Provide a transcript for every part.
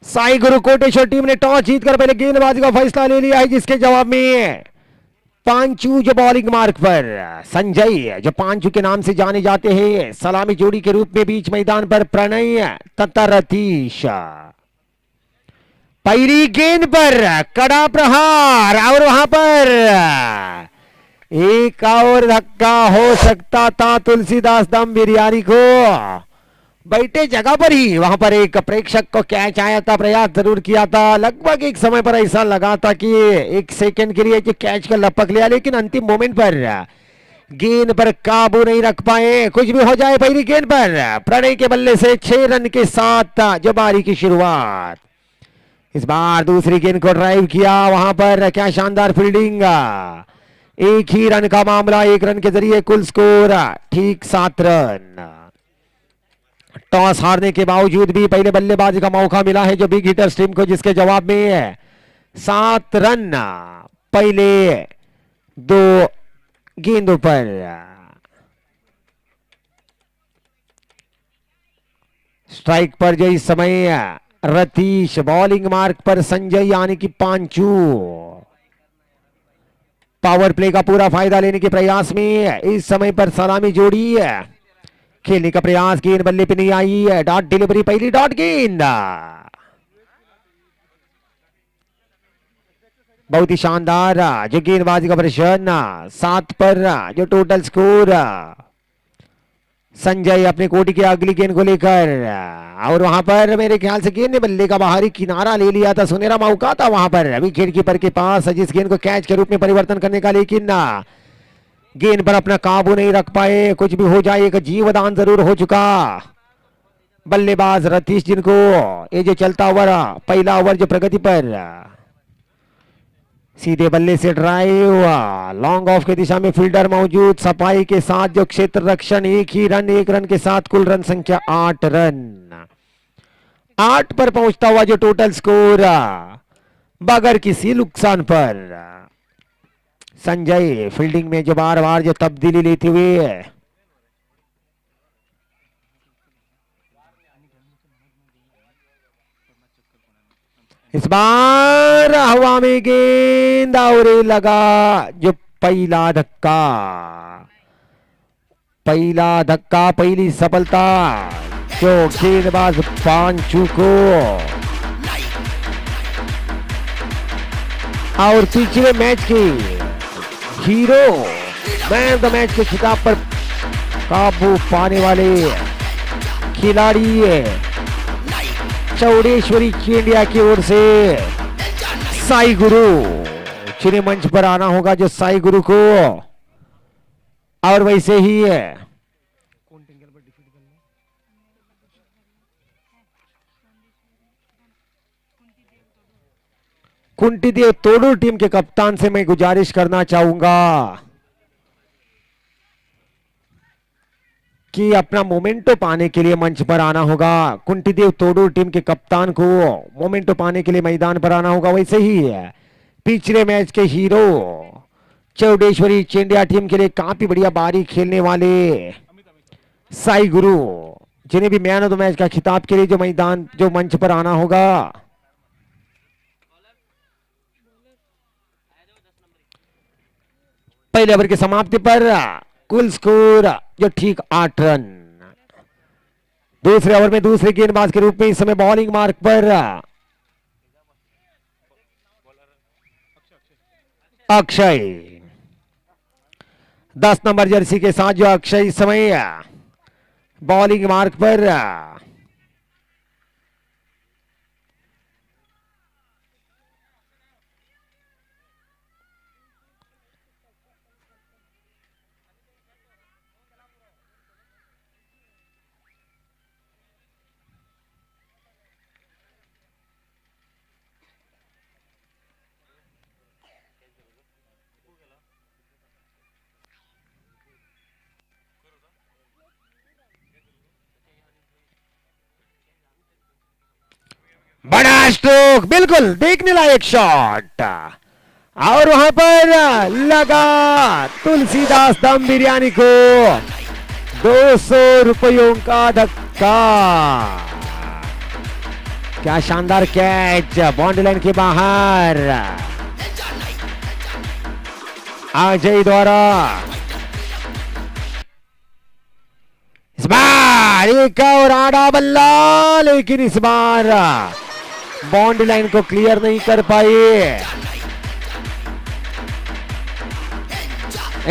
साई गुरु Koteshwar team ने toss जीतकर पहले गेंदबाजी का फैसला ले लिया है, जिसके जवाब में पांचू जो बॉलिंग मार्ग पर, संजय जो पांचू के नाम से जाने जाते हैं, सलामी जोड़ी के रूप में बीच मैदान पर प्रणय तथा रतीश। पहली गेंद पर कड़ा प्रहार और वहां पर एक और धक्का हो सकता था तुलसीदास दम बिरयानी को। बैठे जगह पर ही वहां पर एक प्रेक्षक को कैच आया था, प्रयास जरूर किया था, लगभग एक समय पर ऐसा लगा था कि एक सेकंड के लिए कैच का लपक लिया, लेकिन अंतिम मोमेंट पर गेंद पर काबू नहीं रख पाए। कुछ भी हो जाए, पहली गेंद पर प्रणय के बल्ले से 6 रन के साथ जो बारी की शुरुआत। इस बार दूसरी गेंद को ड्राइव किया, वहां पर क्या शानदार फील्डिंग। एक ही रन का मामला, 1 रन के जरिए कुल स्कोर ठीक 7 रन। टॉस हारने के बावजूद भी पहले बल्लेबाजी का मौका मिला है जो बिग हिटर्स टीम को, जिसके जवाब में 7 रन पहले 2 गेंदों पर। स्ट्राइक पर जो इस समय रतीश, बॉलिंग मार्क पर संजय यानी कि पांचू। पावर प्ले का पूरा फायदा लेने के प्रयास में इस समय पर सलामी जोड़ी खेलने का प्रयास, गेंद बल्ले पे नहीं आई है, डॉट डिलीवरी, पहली डॉट गेंद। बहुत ही शानदार जो गेंदबाजी का प्रदर्शन, 7 पर जो टोटल स्कोर। संजय अपने कोटी की अगली गेंद को लेकर, और वहां पर मेरे ख्याल से गेंद ने बल्ले का बाहरी किनारा ले लिया था, सुनहरा मौका था वहां पर अभी विकेटकीपर के पास जिस गेंद को कैच के रूप में परिवर्तन करने का, लेकिन गेंद पर अपना काबू नहीं रख पाए। कुछ भी हो जाए, एक जीवदान जरूर हो चुका। बल्लेबाज रतीश, जिनको ये जो चलता ओवर, पहला ओवर जो प्रगति पर, सीधे बल्ले से ड्राइव, लॉन्ग ऑफ की दिशा में फील्डर मौजूद, सफाई के साथ जो क्षेत्र रक्षण, एक ही रन, 1 रन के साथ कुल रन संख्या 8 रन। 8 पर पहुंचता हुआ जो टोटल स्कोर बगैर किसी नुकसान पर। संजय फील्डिंग में जो बार बार जो तब्दीली लेते हुए, इस बार हवा में गेंद और लगा जो पहला धक्का, पहली सफलता जो गेंदबाज पांचू को, और पिछले मैच की hero, man of the match के खिताब पर काबू पाने वाले खिलाड़ी चौड़ेश्वरी इंडिया की ओर से साई गुरु, जिन्हें मंच पर आना होगा जो साई गुरु को। और वैसे ही कुंती देव तोड़ू टीम के कप्तान से मैं गुजारिश करना चाहूंगा कि अपना मोमेंटो पाने के लिए मंच पर आना होगा। कुंती देव तोड़ू टीम के कप्तान को मोमेंटो पाने के लिए मैदान पर आना होगा। वैसे ही पिछले मैच के हीरो चौडेश्वरी इंडिया टीम के लिए काफी बढ़िया बारी खेलने वाले साई गुरु, जिन्हें भी मैन ऑफ द मैच का खिताब के लिए जो मैदान, जो मंच पर आना होगा। पहले ओवर की समाप्ति पर कुल स्कोर जो ठीक 8 रन। दूसरे ओवर में दूसरे गेंदबाज के रूप में इस समय बॉलिंग मार्क पर अक्षय, 10 नंबर जर्सी के साथ जो अक्षय इस समय बॉलिंग मार्क पर। बड़ा स्ट्रोक, बिल्कुल देखने लायक शॉट, और वहां पर लगा तुलसीदास दम बिरयानी को 200 रुपयों का धक्का। क्या शानदार कैच, बाउंड्री लाइन के बाहर। अजय द्वारा इस बार एक और आड़ा बल्ला, लेकिन इस बार बाउंड्री लाइन को क्लियर नहीं कर पाए।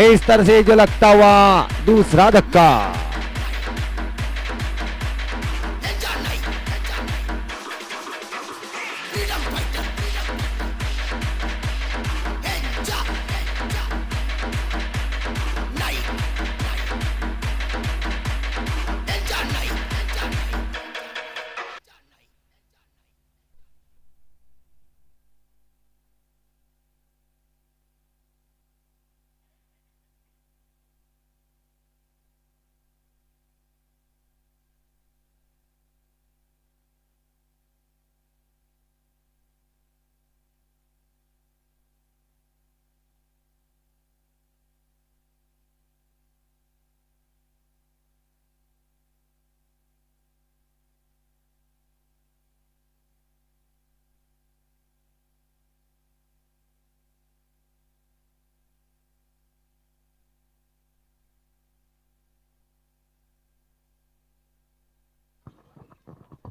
इस तरह से जो लगता हुआ दूसरा धक्का।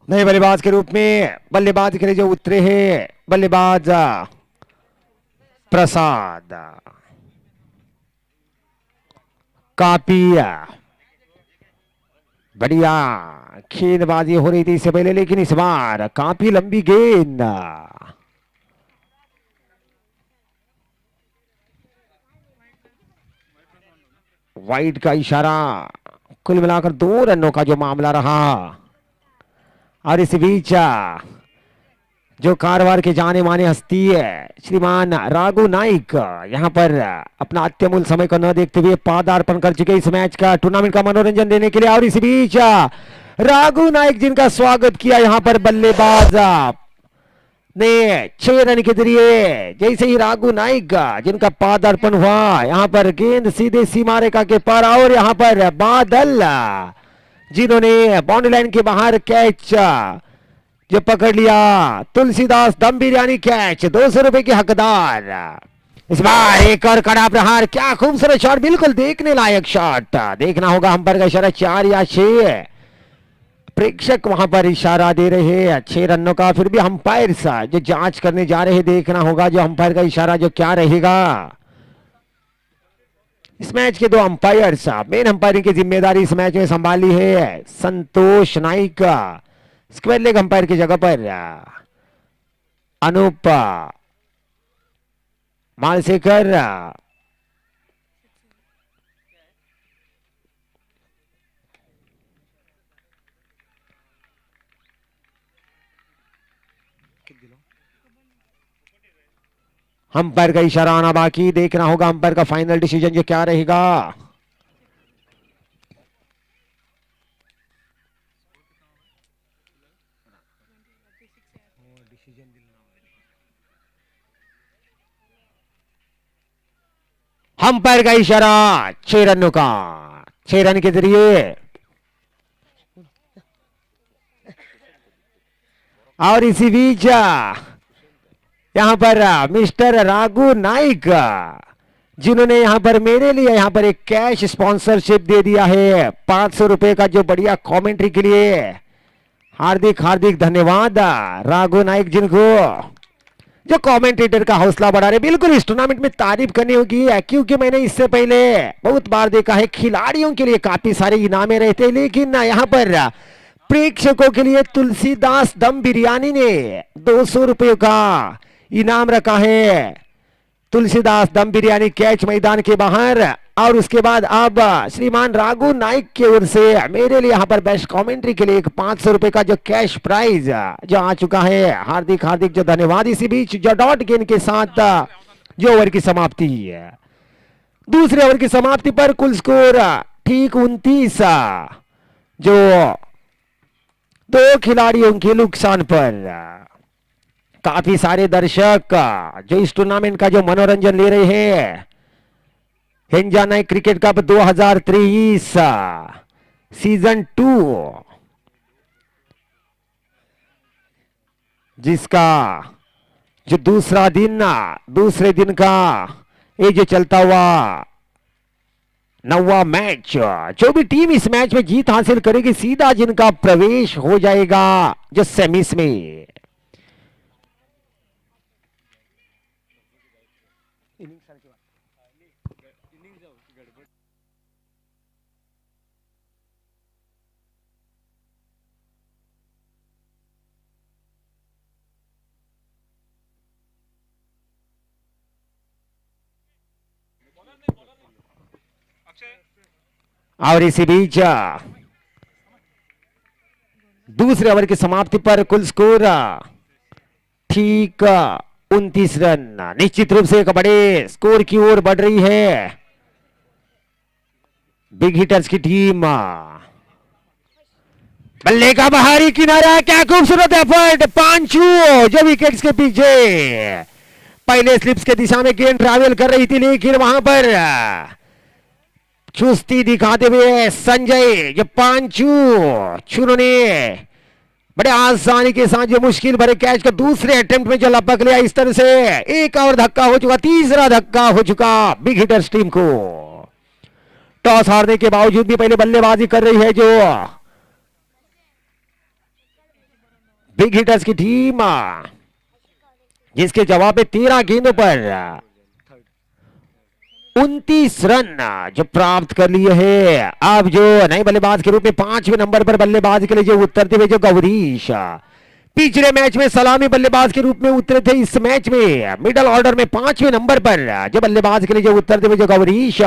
नए बल्लेबाज के रूप में बल्लेबाज के लिए जो उतरे हैं बल्लेबाज प्रसाद। काफी बढ़िया गेंदबाजी हो रही थी इससे पहले, लेकिन इस बार काफी लंबी गेंद। वाइड का इशारा। कुल मिलाकर 2 रनों का जो मामला रहा। और इस बीच जो कारवार के जाने माने हस्ती है श्रीमान राघु नाइक यहां पर अपना अत्यमूल्य समय को न देखते हुए पादार्पण कर चुके इस मैच का टूर्नामेंट का मनोरंजन देने के लिए। और इस बीच राघु नाइक जिनका स्वागत किया यहां पर बल्लेबाज ने 6 रन के जरिए। जैसे ही राघु नाइक जिनका पादार्पण हुआ यहां पर गेंद सीधे सीमा रेखा के पार। और यहां पर बादल जिन्होंने बाउंड्री लाइन के बाहर कैच जो पकड़ लिया। तुलसीदास दम बिरयानी कैच 200 रुपए के हकदार। इस बार एक और कड़ा प्रहार। क्या खूबसूरत शॉट, बिल्कुल देखने लायक शॉट। देखना होगा अंपायर का इशारा 4 या 6। प्रेक्षक वहां पर इशारा दे रहे हैं 6 रनों का। फिर भी अंपायर जो जांच करने जा रहे हैं, देखना होगा जो अंपायर का इशारा जो क्या रहेगा। इस मैच के 2 अंपायर मेन अंपायरिंग की जिम्मेदारी इस मैच में संभाली है संतोष नाइक। स्क्वायर लेग अंपायर की जगह पर अनूप मालसेकर। अंपायर का इशारा आना बाकी। देखना होगा अंपायर का फाइनल डिसीजन जो क्या रहेगा। अंपायर का इशारा 6 रनों का। 6 रन के जरिए। और इसी बीच यहां पर मिस्टर राघु नाइक जिन्होंने यहां पर मेरे लिए यहां पर एक कैश स्पॉन्सरशिप दे दिया है 500 रुपए का, जो बढ़िया कमेंट्री के लिए हार्दिक हार्दिक धन्यवाद राघु नाइक जिनको जो कमेंटेटर का हौसला बढ़ा रहे। बिल्कुल इस टूर्नामेंट में तारीफ करनी होगी क्योंकि मैंने इससे पहले बहुत बार देखा है खिलाड़ियों के लिए काफी सारे इनामे रहते हैं, लेकिन यहाँ पर प्रेक्षकों के लिए तुलसीदास दम बिरयानी ने 200 रुपये का इनाम रखा है। तुलसीदास दम बिरयानी कैच मैदान के बाहर। और उसके बाद अब श्रीमान राघु नाइक की ओर से मेरे लिए यहाँ पर बेस्ट कमेंट्री के लिए एक 500 रुपए का जो कैश प्राइज जो आ चुका है। हार्दिक हार्दिक जो धन्यवाद। इसी बीच जो डॉट गेंद के साथ जो ओवर की समाप्ति है, दूसरे ओवर की समाप्ति पर कुल स्कोर ठीक 29 जो 2 खिलाड़ियों के नुकसान पर। काफी सारे दर्शक जो इस टूर्नामेंट का जो मनोरंजन ले रहे हैं। हिंजा नाइक क्रिकेट कप 2023 सीजन 2 जिसका जो दूसरे दिन का ये जो चलता हुआ नौवा मैच, जो भी टीम इस मैच में जीत हासिल करेगी सीधा जिनका प्रवेश हो जाएगा जो सेमीज में। और इसी बीच दूसरे ओवर की समाप्ति पर कुल स्कोर ठीक 29 रन। निश्चित रूप से एक बड़े स्कोर की ओर बढ़ रही है बिग हिटर्स की टीम। बल्ले का बाहरी किनारा, क्या खूबसूरत एफर्ट पांचू जो विकेट्स के पीछे पहले स्लिप्स के दिशा में गेंद ट्रैवल कर रही थी, लेकिन वहां पर चुस्ती दिखाते हुए संजय जो पांचू ने बड़े आसानी के साथ जो मुश्किल भरे कैच का दूसरे अटेम्प्ट में जो लपक लिया। इस तरह से एक और धक्का हो चुका, तीसरा धक्का हो चुका बिग हिटर्स टीम को। टॉस हारने के बावजूद भी पहले बल्लेबाजी कर रही है जो बिग हिटर्स की टीम, जिसके जवाब में 13 गेंदों पर 29 रन जो प्राप्त कर लिए हैं। अब जो नए बल्लेबाज के रूप में 5वें नंबर पर बल्लेबाज के लिए जो उतरते हुए जो गौरीश, पिछले मैच में सलामी बल्लेबाज के रूप में उतरे थे, इस मैच में मिडिल ऑर्डर में 5वें नंबर पर जो बल्लेबाज के लिए जो उतरते हुए जो गौरीश,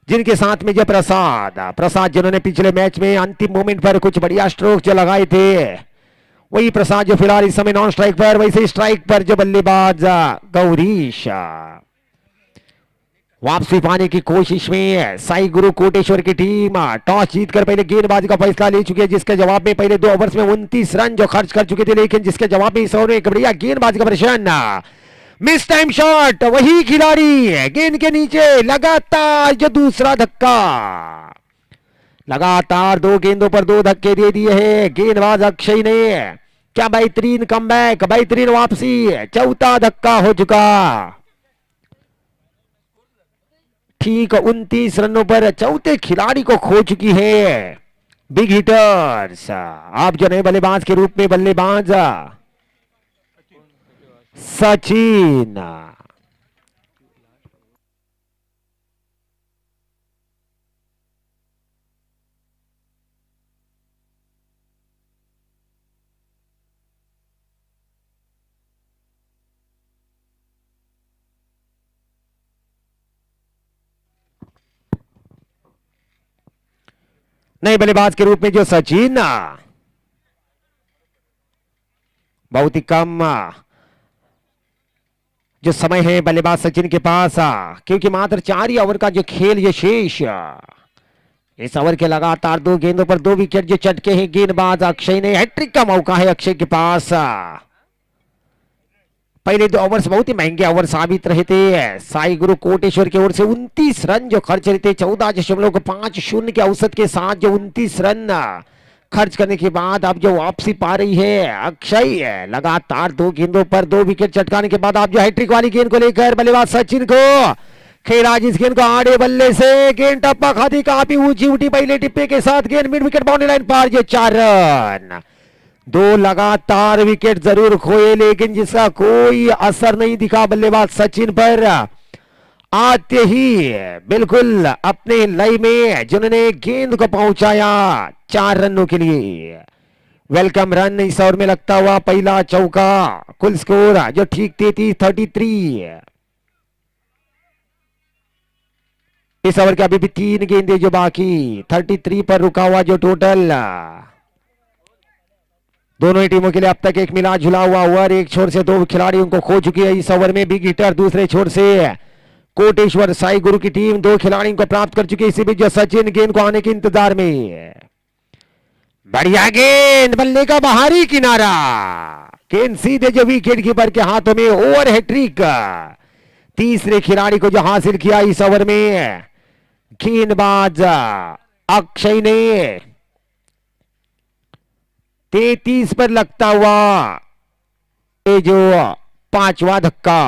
जिनके साथ में जो प्रसाद जिन्होंने पिछले मैच में अंतिम मोमेंट पर कुछ बढ़िया स्ट्रोक जो लगाए थे, वही प्रसाद जो फिलहाल इस समय नॉन स्ट्राइक पर, वैसे स्ट्राइक पर जो बल्लेबाज गौरीश वापसी पाने की कोशिश में साई गुरु कोटेश्वर की टीम टॉस जीतकर पहले गेंदबाजी का फैसला ले चुकी है, जिसके जवाब में पहले 2 ओवर्स में 29 रन जो खर्च कर चुके थे, लेकिन जिसके जवाब में इस ओवर में एक बढ़िया गेंदबाजी का प्रदर्शन, मिस टाइम शॉट, वही खिलाड़ी गेंद के नीचे लगातार जो दूसरा धक्का, लगातार 2 गेंदों पर 2 धक्के दे दिए हैं गेंदबाज अक्षय ने। क्या बेहतरीन कमबैक, बेहतरीन वापसी, चौथा धक्का हो चुका। ठीक 29 रनों पर चौथे खिलाड़ी को खो चुकी है बिग हिटर्स। आप जो नए बल्लेबाज के रूप में बल्लेबाज सचिन, नए बल्लेबाज के रूप में जो सचिन, बहुत ही कम जो समय है बल्लेबाज सचिन के पास, क्योंकि मात्र 4 ही ओवर का जो खेल ये शेष। इस ओवर के लगातार 2 गेंदों पर 2 विकेट जो चटके हैं गेंदबाज अक्षय ने। हैट्रिक का मौका है अक्षय के पास। पहले 2 ओवर्स बहुत ही महंगे ओवर साबित रहे थे साई गुरु कोटेश्वर की ओर से। 29 रन जो खर्च रहे थे, 14.50 के औसत के साथ जो 29 रन खर्च करने के बाद अब जो वापसी पा रही है अक्षय, लगातार 2 गेंदों पर 2 विकेट चटकाने के बाद आप जो हैट्रिक वाली गेंद को लेकर बल्लेबाज सचिन को खेला, जिस गेंद को आड़े बल्ले से गेंद टप्पा खाती, काफी ऊंची उठी पहले टिप्पे के साथ गेंद मिड विकेट बाउंड्री लाइन पार, जो 4 रन। 2 लगातार विकेट जरूर खोए, लेकिन जिसका कोई असर नहीं दिखा बल्लेबाज सचिन पर। आते ही बिल्कुल अपने लय में जिन्होंने गेंद को पहुंचाया 4 रनों के लिए। वेलकम रन इस ओवर में लगता हुआ पहला चौका। कुल स्कोर जो ठीक 33 इस ओवर के अभी भी 3 गेंदे जो बाकी, 33 पर रुका हुआ जो टोटल। दोनों ही टीमों के लिए अब तक एक मिला जुला हुआ ओवर, एक छोर से 2 खिलाड़ियों को खो चुकी है इस ओवर में बिग हिटर। दूसरे छोर से कोटेश्वर साई गुरु की टीम 2 खिलाड़ियों को प्राप्त कर चुकी है। इसी बीच जो सचिन गेंद को आने के इंतजार में, बढ़िया गेंद, बल्ले का बाहरी किनारा, गेंद सीधे जो विकेट कीपर के हाथों में। ओवर हैट्रिक तीसरे खिलाड़ी को जो हासिल किया इस ओवर में गेंदबाज अक्षय ने। 33 पर लगता हुआ ये जो पांचवा धक्का।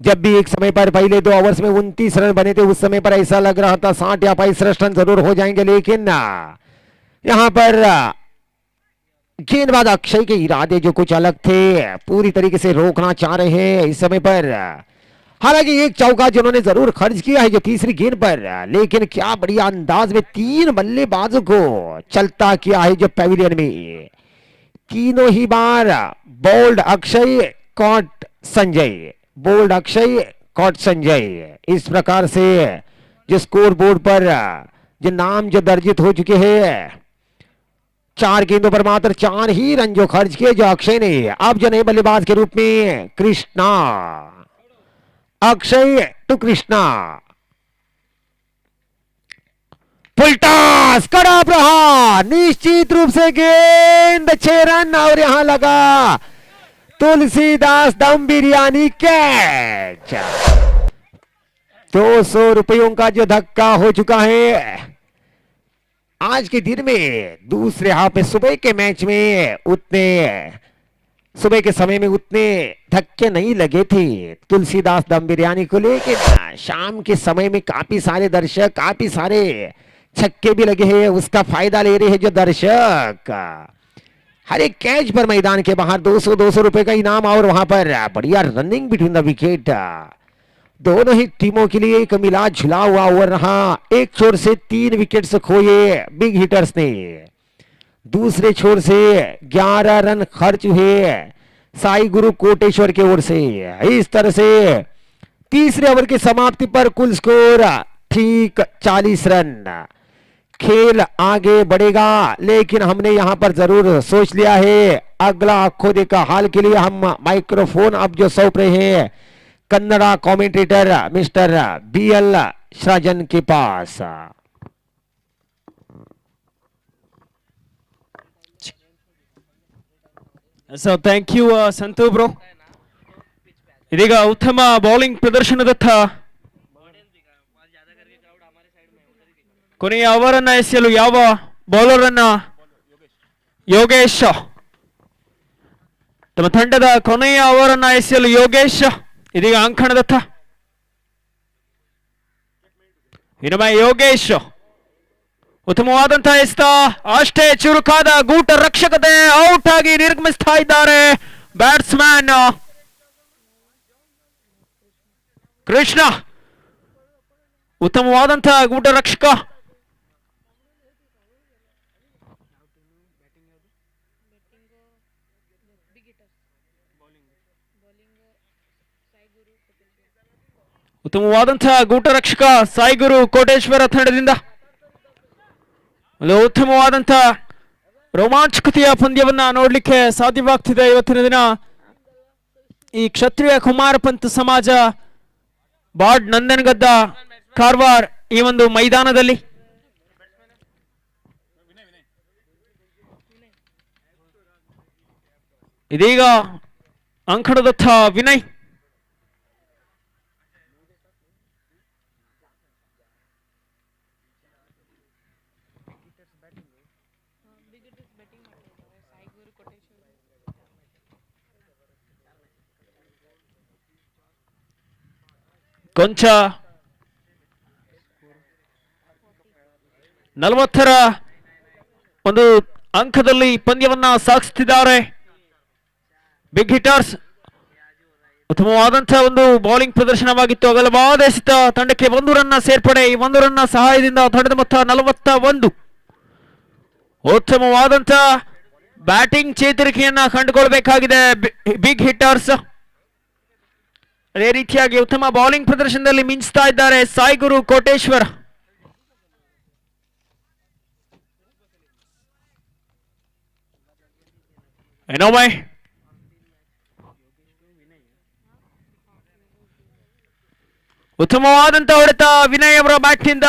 जब भी एक समय पर पहले 2 ओवर्स में 29 रन बने थे उस समय पर ऐसा लग रहा था 60 या 65 रन जरूर हो जाएंगे, लेकिन यहां पर गेंदबाज अक्षय के इरादे जो कुछ अलग थे, पूरी तरीके से रोकना चाह रहे हैं इस समय पर। हालांकि एक चौका जिन्होंने जरूर खर्च किया है जो तीसरी गेंद पर, लेकिन क्या बढ़िया अंदाज में 3 बल्लेबाजों को चलता किया है जो पैविलियन में। तीनों ही बार bowled Akshay caught Sanjay, bowled Akshay caught Sanjay, इस प्रकार से जो स्कोर बोर्ड पर जो नाम जो दर्जित हो चुके हैं। 4 गेंदों पर मात्र 4 ही रन जो खर्च किए जो अक्षय ने। अब जो नए बल्लेबाज के रूप में Krishna, Akshay to Krishna, full toss, कड़ा प्रहार, निश्चित रूप से गेंद 6 रन और यहां लगा तुलसीदास दम बिरयानी कैच। 200 रुपयों का जो धक्का हो चुका है आज के दिन में। दूसरे हाफ में सुबह के मैच में सुबह के समय में उतने धक्के नहीं लगे थे तुलसीदास दम बिरयानी को, लेकिन शाम के समय में काफी सारे दर्शक, काफी सारे छक्के भी लगे हैं, उसका फायदा ले रहे हैं जो दर्शक। हर एक कैच पर मैदान के बाहर 200 रुपए का इनाम और वहां पर बढ़िया रनिंग बिटवीन द विकेट। दोनों ही टीमों के लिए एक मिला झुला हुआ ओवर रहा। एक छोर से 3 विकेट्स खोए बिग हिटर्स ने, दूसरे छोर से 11 रन खर्च हुए साई गुरु कोटेश्वर की ओर से। इस तरह से तीसरे ओवर की समाप्ति पर कुल स्कोर ठीक 40 रन। खेल आगे बढ़ेगा, लेकिन हमने यहां पर जरूर सोच लिया है अगला आंखों देखा हाल के लिए हम माइक्रोफोन अब जो सौंप रहे हैं कन्नड़ा कमेंटेटर मिस्टर BL श्राजन के पास। So thank you Santu bro. ಇದೀಗ ಉತ್ತಮ ಬೌಲಿಂಗ್ ಪ್ರದರ್ಶನದತ್ತ ಕೊನೆಯ ಅವರನ್ನ ಎಸೆಯಲು ಯಾವ ಬೌಲರ್ ಅನ್ನ ಯೋಗೇಶ್, ತಮ್ಮ ತಂಡದ ಕೊನೆಯ ಅವರನ್ನ ಎಸೆಯಲು ಯೋಗೇಶ್ ಇದೀಗ ಅಂಕಣದತ್ತ. ಇನ್ನೊಮ್ಮೆ ಯೋಗೇಶ್ ಉತ್ತಮವಾದಂತಹ ಎಸ್ತ, ಅಷ್ಟೇ ಚುರುಕಾದ ಗೂಟ ರಕ್ಷಕತೆ ಔಟ್ ಆಗಿ ನಿರ್ಗಮಿಸ್ತಾ ಇದ್ದಾರೆ ಬ್ಯಾಟ್ಸ್ಮನ್ ಕೃಷ್ಣ. ಉತ್ತಮವಾದಂತಹ ಗೂಟ ರಕ್ಷಕ. ಉತ್ತಮವಾದಂತಹ ಗೂಟ ರಕ್ಷಕ ಸಾಯಿಗುರು ಕೋಟೇಶ್ವರ ತಂಡದಿಂದ ಉತ್ತಮವಾದಂತಹ ರೋಮಾಂಚಕತೆಯ ಪಂದ್ಯವನ್ನ ನೋಡ್ಲಿಕ್ಕೆ ಸಾಧ್ಯವಾಗ್ತಿದೆ ಇವತ್ತಿನ ದಿನ ಈ ಕ್ಷತ್ರಿಯ ಕುಮಾರ ಪಂತ್ ಸಮಾಜ ಬಾಡ್ ನಂದನ್ಗದ್ದ ಕಾರವಾರ ಈ ಒಂದು ಮೈದಾನದಲ್ಲಿ. ಇದೀಗ ಅಂಕಣದತ್ತ ವಿನಯ್. ಕೊಂಚ 40ರ ಒಂದು ಅಂಕದಲ್ಲಿ ಪಂದ್ಯವನ್ನ ಸಾಗಿಸುತ್ತಿದ್ದಾರೆ ಬಿಗ್ ಹಿಟರ್ಸ್. ಉತ್ತಮವಾದಂತಹ ಒಂದು ಬೌಲಿಂಗ್ ಪ್ರದರ್ಶನವಾಗಿತ್ತು. ಅಗಲವಾದ ಎಸೆತ, ತಂಡಕ್ಕೆ 1 ರನ್ನ ಸೇರ್ಪಡೆ. ಈ 1 ರನ್ನ ಸಹಾಯದಿಂದ ತಂಡದ ಮೊತ್ತ 41. ಉತ್ತಮವಾದಂತಹ ಬ್ಯಾಟಿಂಗ್ ಚೇತರಿಕೆಯನ್ನ ಕಂಡುಕೊಳ್ಬೇಕಾಗಿದೆ ಬಿಗ್ ಹಿಟರ್ಸ್. ಅದೇ ರೀತಿಯಾಗಿ ಉತ್ತಮ ಬೌಲಿಂಗ್ ಪ್ರದರ್ಶನದಲ್ಲಿ ಮಿಂಚ್ತಾ ಇದ್ದಾರೆ ಸಾಯಿಗುರು ಕೋಟೇಶ್ವರ. ಏನೋಮೈ ಉತ್ತಮವಾದಂತಹ ಹೊಡೆತ ವಿನಯ್ ಅವರ ಬ್ಯಾಟ್ನಿಂದ.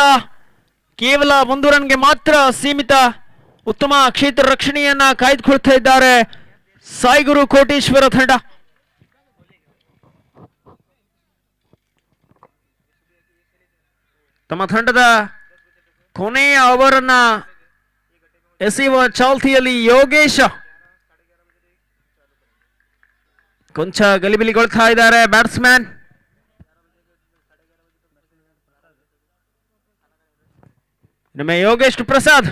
ಕೇವಲ 1 ರನ್ಗೆ ಮಾತ್ರ ಸೀಮಿತ. ಉತ್ತಮ ಕ್ಷೇತ್ರ ರಕ್ಷಣೆಯನ್ನ ಕಾಯ್ದುಕೊಳ್ತಾ ಇದ್ದಾರೆ ಸಾಯಿಗುರು ಕೋಟೇಶ್ವರ ತಂಡ. ತಮ್ಮ ತಂಡದ ಕೊನೆಯ ಓವರನ್ನ ಎಸೆಯುವ ಚಾಲ್ತಿಯಲ್ಲಿ ಯೋಗೇಶ್ ಕೊಂಚ ಗಲಿಬಿಲಿಗೊಳ್ತಾ ಇದ್ದಾರೆ ಬ್ಯಾಟ್ಸ್ಮನ್. ನಮ್ಮ ಯೋಗೇಶ್ ಪ್ರಸಾದ್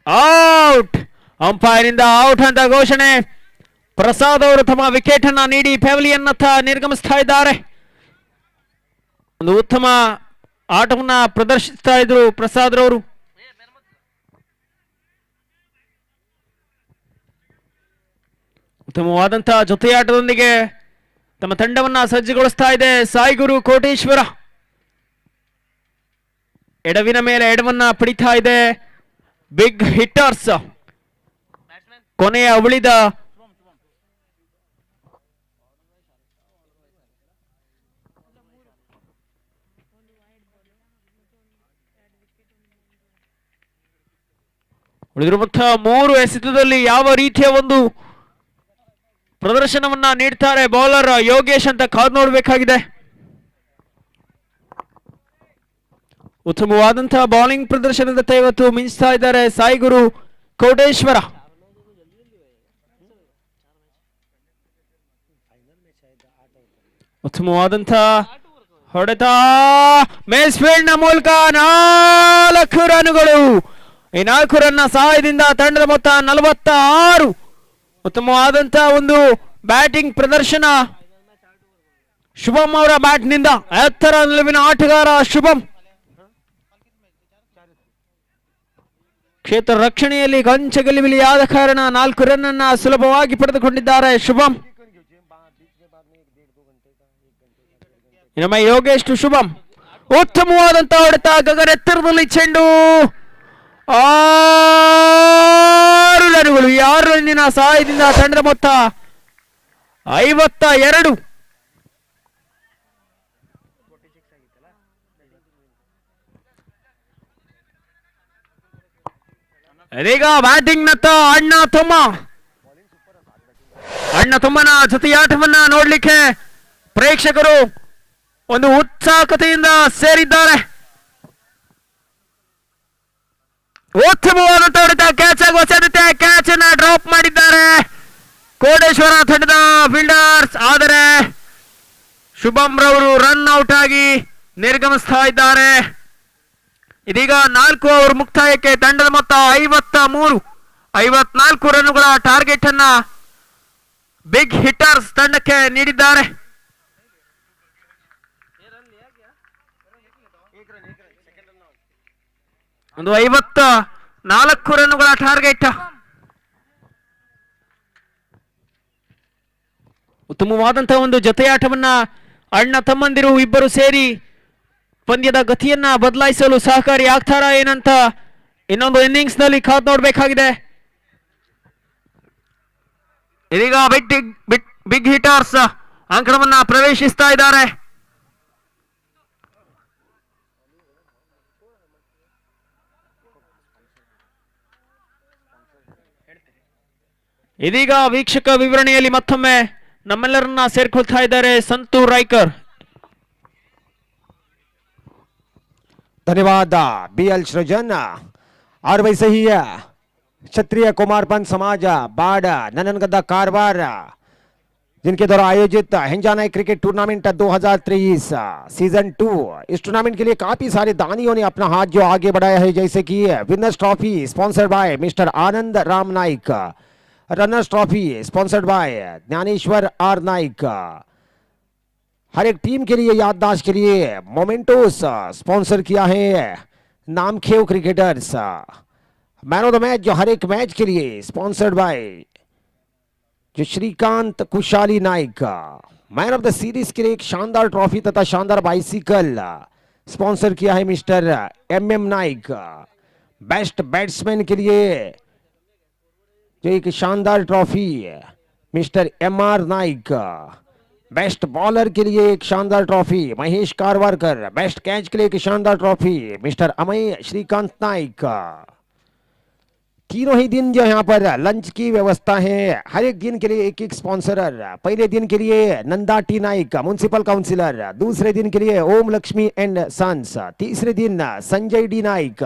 ಔಟ್. ಅಂಪೈರ್ ಇಂದ ಔಟ್ ಅಂತ ಘೋಷಣೆ. ಪ್ರಸಾದ್ ಅವರು ತಮ್ಮ ವಿಕೆಟ್ ಅನ್ನ ನೀಡಿ ಪೆವಿಲಿಯನ್ ಅತ್ತ ನಿರ್ಗಮಿಸ್ತಾ ಇದ್ದಾರೆ. ಒಂದು ಉತ್ತಮ ಆಟವನ್ನ ಪ್ರದರ್ಶಿಸ್ತಾ ಇದ್ರು ಪ್ರಸಾದ್ ರವರು. ಉತ್ತಮವಾದಂತಹ ಜೊತೆಯಾಟದೊಂದಿಗೆ ತಮ್ಮ ತಂಡವನ್ನ ಸಜ್ಜುಗೊಳಿಸ್ತಾ ಇದೆ ಸಾಯಿಗುರು ಕೋಟೇಶ್ವರ. ಎಡವಿನ ಮೇಲೆ ಎಡವನ್ನ ಪಡಿತಾ ಇದೆ ಬಿಗ್ ಹಿಟ್ಟರ್ಸ್. ಕೊನೆಯ ಉಳಿದ ಉಳಿದಿರುವಂತಹ 3 ಎಸೆತದಲ್ಲಿ ಯಾವ ರೀತಿಯ ಒಂದು ಪ್ರದರ್ಶನವನ್ನ ನೀಡ್ತಾರೆ ಬೌಲರ್ ಯೋಗೇಶ್ ಅಂತ ಕಾದು ನೋಡಬೇಕಾಗಿದೆ. ಉತ್ತಮವಾದಂತಹ ಬೌಲಿಂಗ್ ಪ್ರದರ್ಶನದತ್ತ ಇವತ್ತು ಮಿಂಚ್ತಾ ಇದ್ದಾರೆ ಸಾಯಿಗುರು ಕೋಟೇಶ್ವರ. ಉತ್ತಮವಾದಂತಹ ಹೊಡೆತ ಮೇಸ್ಫೀಲ್ಡ್ ನ ಮೂಲಕ 4 ರನ್ಗಳು. ಈ 4 ರನ್ನ ಸಹಾಯದಿಂದ ತಂಡದ ಮೊತ್ತ 46. ಉತ್ತಮವಾದಂತಹ ಒಂದು ಬ್ಯಾಟಿಂಗ್ ಪ್ರದರ್ಶನ ಶುಭಂ ಅವರ ಬ್ಯಾಟ್ ನಿಂದ. ಎತ್ತರ ನಿಲುವಿನ ಆಟಗಾರ ಶುಭಂ. ಕ್ಷೇತ್ರ ರಕ್ಷಣೆಯಲ್ಲಿ ಕೊಂಚ ಗಲಿಬಿಲಿಯಾದ ಕಾರಣ 4 ರನ್ ಅನ್ನ ಸುಲಭವಾಗಿ ಪಡೆದುಕೊಂಡಿದ್ದಾರೆ ಶುಭಂ. ನಮ್ಮ ಯೋಗೇಶ್ ಟು ಶುಭಂ. ಉತ್ತಮವಾದಂತಹ ಹೊಡೆತ ಗಗನೆತ್ತರದಲ್ಲಿ ಚೆಂಡು. 6 ರನ್ಗಳು. ಈ 6 ರನ್ನಿನ ಸಹಾಯದಿಂದ ತಂಡದ ಮೊತ್ತ 52. ಇದೀಗ ಬ್ಯಾಟಿಂಗ್ ನತ್ತ ಅಣ್ಣ ತಮ್ಮನ ಜೊತೆಯಾಟವನ್ನ ನೋಡ್ಲಿಕ್ಕೆ ಪ್ರೇಕ್ಷಕರು ಒಂದು ಉತ್ಸಾಹಕತೆಯಿಂದ ಸೇರಿದ್ದಾರೆ. ಉತ್ತಮವಾದಂತ ಹೊಡೆತ ಕ್ಯಾಚ್ ಆಗುವ ಸಾಧ್ಯತೆ. ಕ್ಯಾಚ್ ಅನ್ನ ಡ್ರಾಪ್ ಮಾಡಿದ್ದಾರೆ ಕೋಟೇಶ್ವರ ತಂಡದ ಫೀಲ್ಡರ್ಸ್. ಆದರೆ ಶುಭಂ ರವರು ರನ್ ಔಟ್ ಆಗಿ ನಿರ್ಗಮಿಸ್ತಾ ಇದ್ದಾರೆ. ಇದೀಗ 4 ಓವರ್ ಮುಕ್ತಾಯಕ್ಕೆ ತಂಡದ ಮೊತ್ತ 54 ರನ್ನುಗಳ ಟಾರ್ಗೆಟ್ ಅನ್ನ ಬಿಗ್ ಹಿಟ್ಟರ್ಸ್ ತಂಡಕ್ಕೆ ನೀಡಿದ್ದಾರೆ. ಒಂದು 54 ರನ್ನುಗಳ ಟಾರ್ಗೆಟ್. ಉತ್ತಮವಾದಂತಹ ಒಂದು ಜೊತೆಯಾಟವನ್ನ ಅಣ್ಣ ತಮ್ಮಂದಿರು ಇಬ್ಬರು ಸೇರಿ ಪಂದ್ಯದ ಗತಿಯನ್ನ ಬದಲಾಯಿಸಲು ಸಹಕಾರಿ ಆಗ್ತಾರ ಏನಂತ ಇನ್ನೊಂದು ಇನ್ನಿಂಗ್ಸ್ ನಲ್ಲಿ ಕಾದು ನೋಡಬೇಕಾಗಿದೆ. ಇದೀಗ ಬಿಗ್ ಹಿಟರ್ಸ್ ಅಂಕಣವನ್ನ ಪ್ರವೇಶಿಸ್ತಾ ಇದ್ದಾರೆ. ಇದೀಗ ವೀಕ್ಷಕ ವಿವರಣೆಯಲ್ಲಿ ಮತ್ತೊಮ್ಮೆ ನಮ್ಮೆಲ್ಲರನ್ನ ಸೇರ್ಕೊಳ್ತಾ ಇದ್ದಾರೆ ಸಂತು ರಾಯ್ಕರ್. धन्यवाद BL सृजन. और वैसे ही क्षत्रिय कुमारपंत समाज बाड़ नननगद्दा कारवार जिनके द्वारा आयोजित हिंजाना क्रिकेट टूर्नामेंट 2023 सीजन 2. इस टूर्नामेंट के लिए काफी सारे दानियों ने अपना हाथ जो आगे बढ़ाया है, जैसे कि winners trophy sponsored by mister Anand Ram Naik, runners trophy sponsored by Dnyaneshwar R Naik, हर एक टीम के लिए याददाश्त के लिए मोमेंटोस स्पॉन्सर किया है Namkhev cricketers, man of the match जो हर एक मैच के लिए स्पॉन्सर्ड बाय जो Shrikant Kushali Naik, man of the series के लिए एक शानदार ट्रॉफी तथा शानदार बाइसिकल स्पॉन्सर किया है mister MM Naik, best batsman के लिए जो एक शानदार trophy mister MR Naik, best bowler के लिए एक शानदार ट्रॉफी महेश कारवारकर, बेस्ट कैच के लिए एक शानदार ट्रॉफी मिस्टर अमय श्रीकांत नाइक, तीनों ही दिन जो यहाँ पर लंच की व्यवस्था है, हर एक दिन के लिए एक एक स्पॉन्सर। पहले दिन के लिए Nanda T Naik municipal councillor, दूसरे दिन के लिए ओम लक्ष्मी एंड सन्स, तीसरे दिन संजय डी नाइक।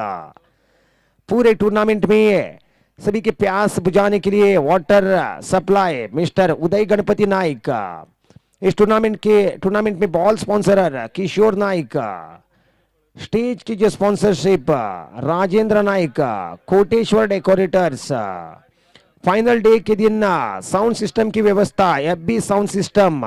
पूरे टूर्नामेंट में सभी के प्यास बुझाने के लिए वाटर सप्लाई मिस्टर उदय गणपति नाइक। इस टूर्नामेंट में बॉल स्पॉन्सर किशोर नाइक, स्टेज की जो sponsorship Rajendra Naik, Koteshwar decorators. Final day के दिन साउंड सिस्टम की व्यवस्था एफबी साउंड सिस्टम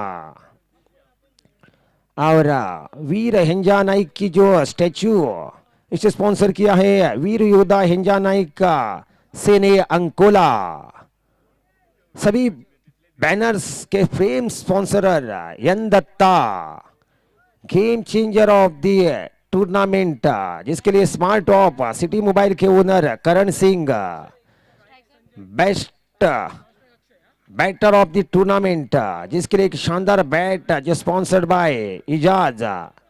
और वीर हिंजा नाइक की जो स्टैच्यू इसे स्पॉन्सर किया है वीर योद्धा हिंजा नाइक का सेने अंकोला। सभी बैनर्स के frame sponsor N Datta, game changer of the tournament जिसके लिए स्मार्ट ऑफ सिटी मोबाइल के owner Karan Singh, best batter of the tournament जिसके लिए एक शानदार बैट जो स्पॉन्सर्ड बाय इजाज,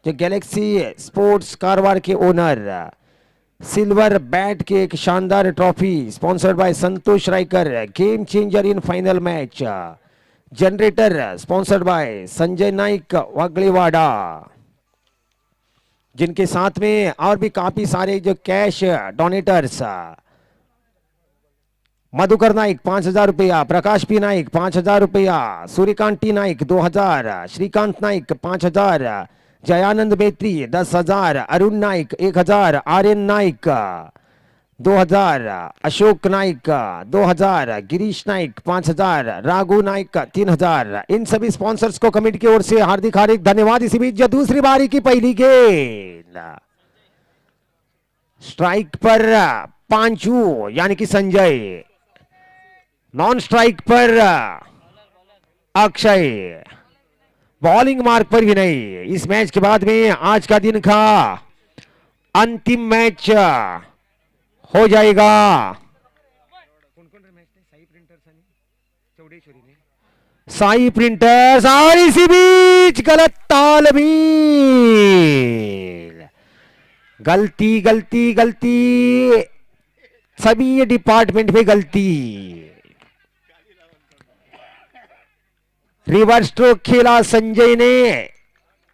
जो गैलेक्सी स्पोर्ट्स कारवार के ओनर, सिल्वर बैट के एक शानदार trophy sponsored by Santosh Raikar, game changer in final match, generator sponsored by Sanjay Naik Wagalewada, जिनके साथ में और भी काफी सारे जो कैश डोनेटर्स मधुकर नाइक 5,000 रुपया, प्रकाश पी नाइक 5,000 रुपया, सूर्यकांत टी नाइक 2,000, श्रीकांत नाइक 5,000, जयानंद बेत्री 10,000, अरुण नाइक 1,000, आर्यन नाइक 2,000, अशोक नाइक 2,000, गिरीश नाइक 5,000, राघु नाइक 3,000। इन सभी स्पॉन्सर्स को कमेटी की ओर से हार्दिक हार्दिक धन्यवाद। इसी बीच जो दूसरी बारी की पहली गेंद स्ट्राइक पर पांचू यानी कि संजय, नॉन स्ट्राइक पर अक्षय, बॉलिंग मार्क पर भी नहीं। इस मैच के बाद में आज का दिन का अंतिम मैच हो जाएगा। साई प्रिंटर्स और इसी बीच गलत तालमेल, गलती गलती गलती, सभी डिपार्टमेंट में गलती। रिवर्स स्ट्रोक खेला संजय ने,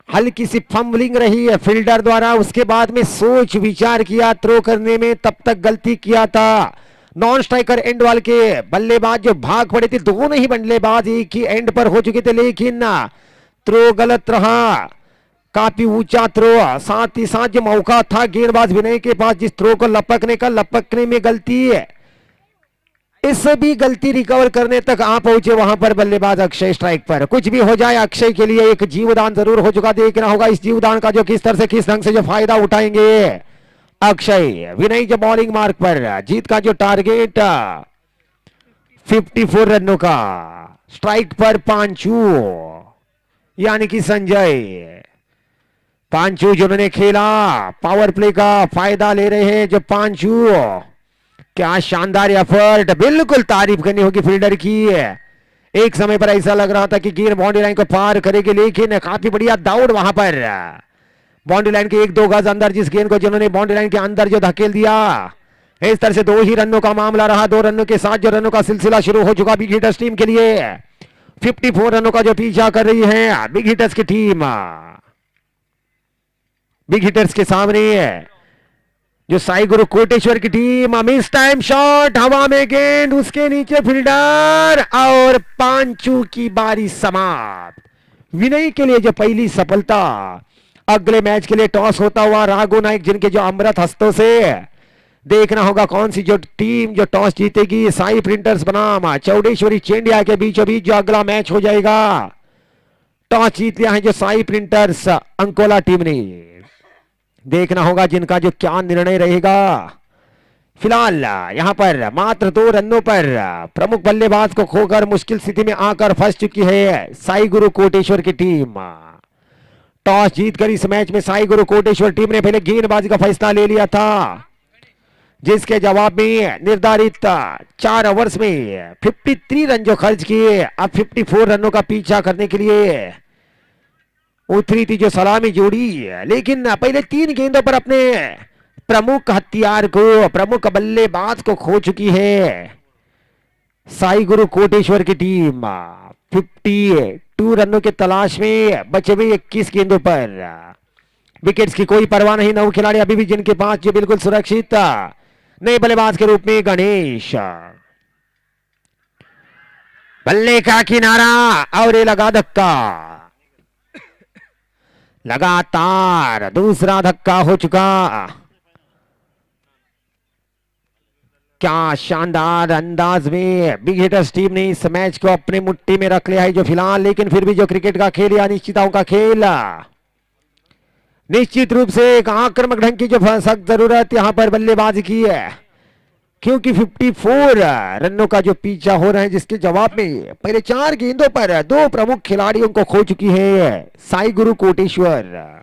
हल्की सी फंबलिंग रही है फील्डर द्वारा, उसके बाद में सोच विचार किया थ्रो करने में, तब तक गलती किया था। नॉन स्ट्राइकर एंड वाल के बल्लेबाज जो भाग पड़े थे, दोनों ही बल्लेबाज एक ही एंड पर हो चुके थे, लेकिन थ्रो गलत रहा, काफी ऊंचा थ्रो। साथ ही साथ जो मौका था गेंदबाज विनय के पास जिस थ्रो को लपकने में गलती है, इससे भी गलती रिकवर करने तक आ पहुंचे वहां पर बल्लेबाज अक्षय स्ट्राइक पर। कुछ भी हो जाए अक्षय के लिए एक जीवदान जरूर हो चुका, देखना होगा इस जीवदान का जो किस तरह से किस ढंग से जो फायदा उठाएंगे अक्षय। विनय जो बॉलिंग मार्क पर, जीत का जो टारगेट 54 रनों का, स्ट्राइक पर पांचू यानी कि संजय। पांचू जिन्होंने खेला पावर प्ले का फायदा ले रहे हैं जो पांचू, क्या शानदार एफर्ट, बिल्कुल तारीफ करनी होगी फील्डर की। एक समय पर ऐसा लग रहा था कि गेंद बाउंड्री लाइन को पार करेगी, लेकिन काफी बढ़िया दौड़ वहां पर बाउंड्री लाइन के 1-2 गज अंदर जिस गेंद को जिन्होंने बाउंड्री लाइन के अंदर जो धकेल दिया, इस तरह से 2 ही रनों का मामला रहा। 2 रनों के साथ जो रनों का सिलसिला शुरू हो चुका बिग हिटर्स टीम के लिए। 54 रनों का जो पीछा कर रही है बिग हिटर्स की टीम। बिग हिटर्स के सामने जो साई गुरु कोटेश्वर की टीम, मिस टाइम शॉट, हवा में गेंद, उसके नीचे फील्डर और पांचू की बारी समाप्त। विनय के लिए जो पहली सफलता, अगले मैच के लिए टॉस होता हुआ राघु नाइक, जिनके जो अमृत हस्तों से देखना होगा कौन सी जो टीम जो टॉस जीतेगी। साई प्रिंटर्स बनाम चौडेश्वरी चेंडिया के बीचों बीच जो अगला मैच हो जाएगा। टॉस जीत लिया है जो साई प्रिंटर्स अंकोला टीम ने, देखना होगा जिनका जो क्या निर्णय रहेगा। फिलहाल यहां पर मात्र 2 रनों पर प्रमुख बल्लेबाज को खोकर मुश्किल स्थिति में आकर फंस चुकी है साई गुरु कोटेश्वर की टीम। टॉस जीतकर इस मैच में साई गुरु कोटेश्वर टीम ने पहले गेंदबाजी का फैसला ले लिया था, जिसके जवाब में निर्धारित 4 ओवर्स में 53 रन जो खर्च किए, अब 54 रनों का पीछा करने के लिए उतरी थी जो सलामी जोड़ी। लेकिन पहले 3 गेंदों पर अपने प्रमुख हथियार को, प्रमुख बल्लेबाज को खो चुकी है साई गुरु कोटेश्वर की टीम। 52 रनों की तलाश में बचे हुए 21 गेंदों पर। विकेट्स की कोई परवाह नहीं, 9 खिलाड़ी अभी भी जिनके पास जो बिल्कुल सुरक्षित नए बल्लेबाज के रूप में गणेश। बल्ले का किनारा और ये लगा धक्का, लगातार दूसरा धक्का हो चुका। क्या शानदार अंदाज में बिग हिटर्स टीम ने इस मैच को अपने मुट्ठी में रख लिया है जो फिलहाल, लेकिन फिर भी जो क्रिकेट का खेल या अनिश्चितताओं का खेल, निश्चित रूप से एक आक्रामक ढंग की जो सख्त जरूरत यहां पर बल्लेबाजी की है, क्योंकि 54 रनों का जो पीछा हो रहा है, जिसके जवाब में पहले 4 गेंदों पर 2 प्रमुख खिलाड़ियों को खो चुकी है साई गुरु कोटेश्वर।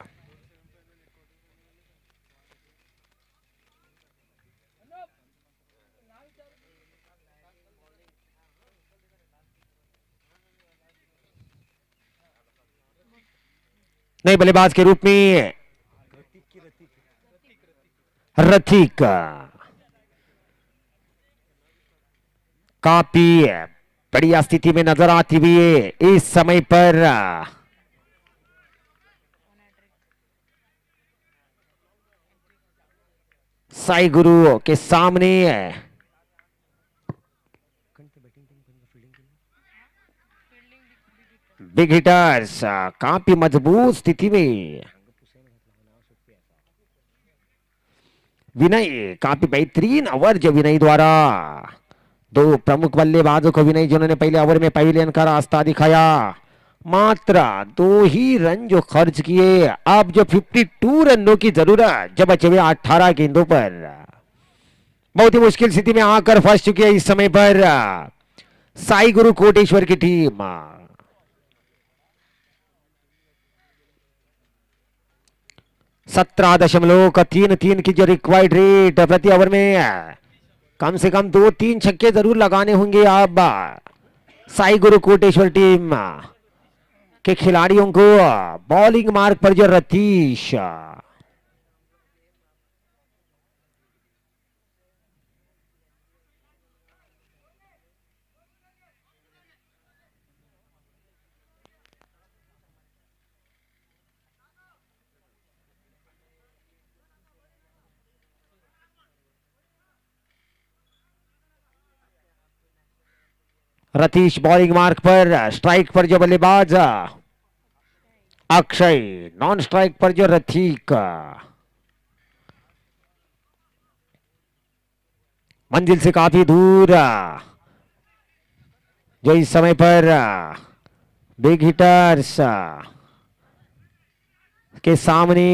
नए बल्लेबाज के रूप में रथिक काफी बढ़िया स्थिति में नजर आती हुई है इस समय पर। साई गुरु के सामने बिग हिटर्स काफी मजबूत स्थिति में। विनय काफी बेहतरीन ओवर जो विनय द्वारा 2 प्रमुख बल्लेबाजों को, विनय जिन्होंने पहले ओवर में पवेलियन का रास्ता दिखाया, मात्र 2 ही रन जो खर्च किए। अब जो 52 रनों की जरूरत जब बचे हुए 18 गेंदों पर, बहुत ही मुश्किल स्थिति में आकर फंस चुकी है इस समय पर साई गुरु कोटेश्वर की टीम। 17.33 की जो रिक्वायर्ड रेट प्रति ओवर में, कम से कम 2-3 छक्के जरूर लगाने होंगे अब साई गुरु कोटेश्वर टीम के खिलाड़ियों को। बॉलिंग मार्ग पर जो रतीश, रतीश बॉलिंग मार्क पर, स्ट्राइक पर जो बल्लेबाज अक्षय, नॉन स्ट्राइक पर जो रथिक। मंजिल से काफी दूर जो इस समय पर बिग हिटर्स के सामने